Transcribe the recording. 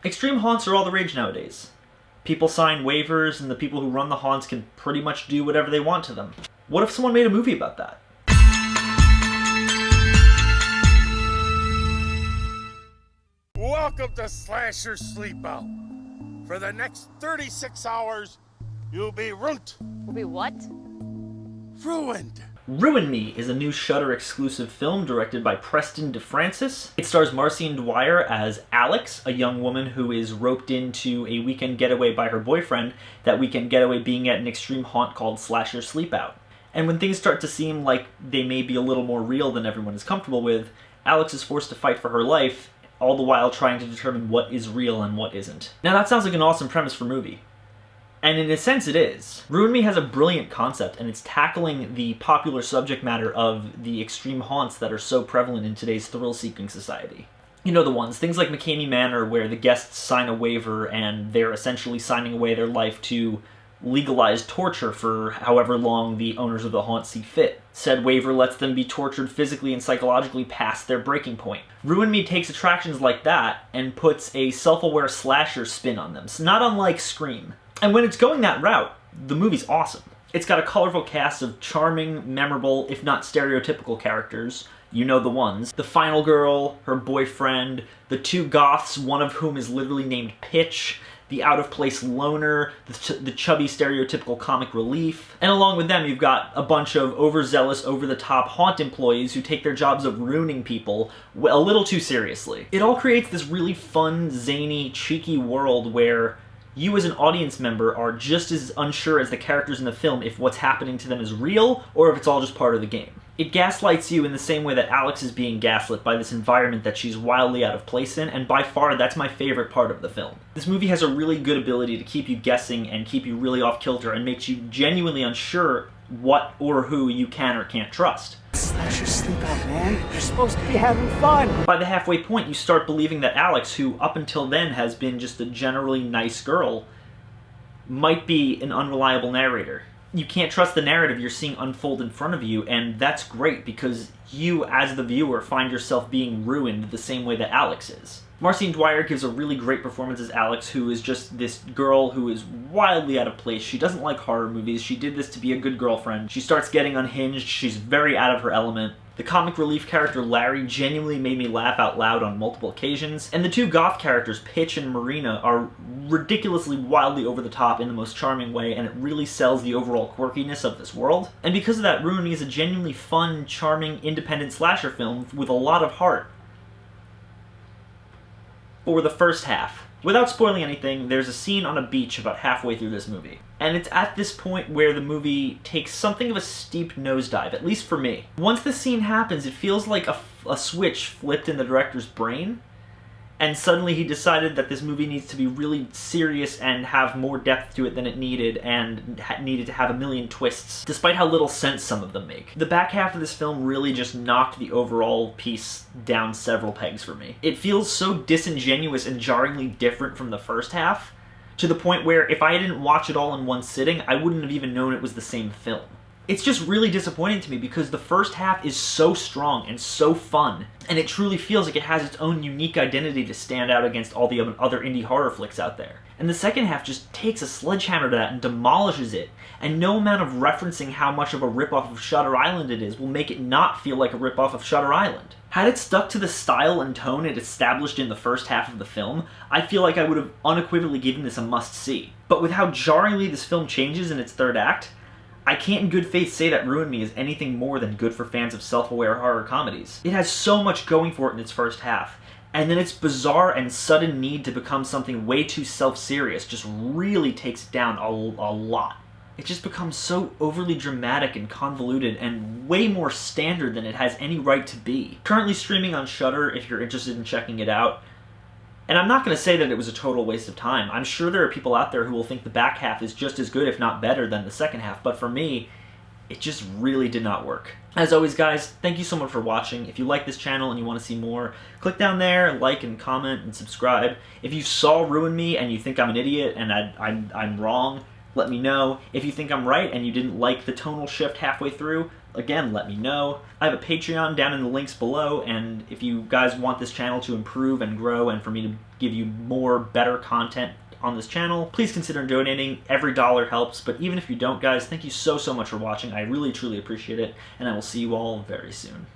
Extreme haunts are all the rage nowadays. People sign waivers, and the people who run the haunts can pretty much do whatever they want to them. What if someone made a movie about that? Welcome to Slasher Sleepout. For the next 36 hours, you'll be ruined. Will be what? Ruined. Ruin Me is a new Shudder exclusive film directed by Preston DeFrancis. It stars Marcine Dwyer as Alex, a young woman who is roped into a weekend getaway by her boyfriend, that weekend getaway being at an extreme haunt called Slasher Sleepout. And when things start to seem like they may be a little more real than everyone is comfortable with, Alex is forced to fight for her life, all the while trying to determine what is real and what isn't. Now that sounds like an awesome premise for a movie. And in a sense it is. Ruin Me has a brilliant concept, and it's tackling the popular subject matter of the extreme haunts that are so prevalent in today's thrill-seeking society. You know the ones, things like McCamey Manor, where the guests sign a waiver and they're essentially signing away their life to legalize torture for however long the owners of the haunt see fit. Said waiver lets them be tortured physically and psychologically past their breaking point. Ruin Me takes attractions like that and puts a self-aware slasher spin on them, so not unlike Scream. And when it's going that route, the movie's awesome. It's got a colorful cast of charming, memorable, if not stereotypical characters. You know the ones. The final girl, her boyfriend, the two goths, one of whom is literally named Pitch, the out-of-place loner, the chubby stereotypical comic relief. And along with them, you've got a bunch of overzealous, over-the-top haunt employees who take their jobs of ruining people a little too seriously. It all creates this really fun, zany, cheeky world where you as an audience member are just as unsure as the characters in the film if what's happening to them is real or if it's all just part of the game. It gaslights you in the same way that Alex is being gaslit by this environment that she's wildly out of place in, and by far that's my favorite part of the film. This movie has a really good ability to keep you guessing and keep you really off kilter and makes you genuinely unsure what or who you can or can't trust. Slasher Sleepout, man. You're supposed to be having fun. By the halfway point, you start believing that Alex, who up until then has been just a generally nice girl, might be an unreliable narrator. You can't trust the narrative you're seeing unfold in front of you, and that's great because you, as the viewer, find yourself being ruined the same way that Alex is. Marcine Dwyer gives a really great performance as Alex, who is just this girl who is wildly out of place. She doesn't like horror movies. She did this to be a good girlfriend. She starts getting unhinged. She's very out of her element. The comic relief character Larry genuinely made me laugh out loud on multiple occasions, and the two goth characters, Pitch and Marina, are ridiculously wildly over the top in the most charming way, and it really sells the overall quirkiness of this world. And because of that, Ruin Me is a genuinely fun, charming, independent slasher film with a lot of heart. For the first half. Without spoiling anything, there's a scene on a beach about halfway through this movie. And it's at this point where the movie takes something of a steep nosedive, at least for me. Once the scene happens, it feels like a switch flipped in the director's brain, and suddenly he decided that this movie needs to be really serious and have more depth to it than it needed, and needed to have a million twists, despite how little sense some of them make. The back half of this film really just knocked the overall piece down several pegs for me. It feels so disingenuous and jarringly different from the first half, to the point where if I didn't watch it all in one sitting, I wouldn't have even known it was the same film. It's just really disappointing to me because the first half is so strong and so fun, and it truly feels like it has its own unique identity to stand out against all the other indie horror flicks out there. And the second half just takes a sledgehammer to that and demolishes it, and no amount of referencing how much of a ripoff of Shutter Island it is will make it not feel like a ripoff of Shutter Island. Had it stuck to the style and tone it established in the first half of the film, I feel like I would have unequivocally given this a must-see. But with how jarringly this film changes in its third act, I can't in good faith say that Ruin Me is anything more than good for fans of self-aware horror comedies. It has so much going for it in its first half, and then its bizarre and sudden need to become something way too self-serious just really takes it down a lot. It just becomes so overly dramatic and convoluted and way more standard than it has any right to be. Currently streaming on Shudder if you're interested in checking it out. And I'm not going to say that it was a total waste of time. I'm sure there are people out there who will think the back half is just as good, if not better, than the second half, but for me, it just really did not work. As always, guys, thank you so much for watching. If you like this channel and you want to see more, click down there, like and comment and subscribe. If you saw Ruin Me and you think I'm an idiot and I'm wrong, let me know. If you think I'm right and you didn't like the tonal shift halfway through, again, let me know. I have a Patreon down in the links below, and if you guys want this channel to improve and grow and for me to give you more, better content on this channel, please consider donating. Every dollar helps, but even if you don't, guys, thank you so much for watching. I really, truly appreciate it, and I will see you all very soon.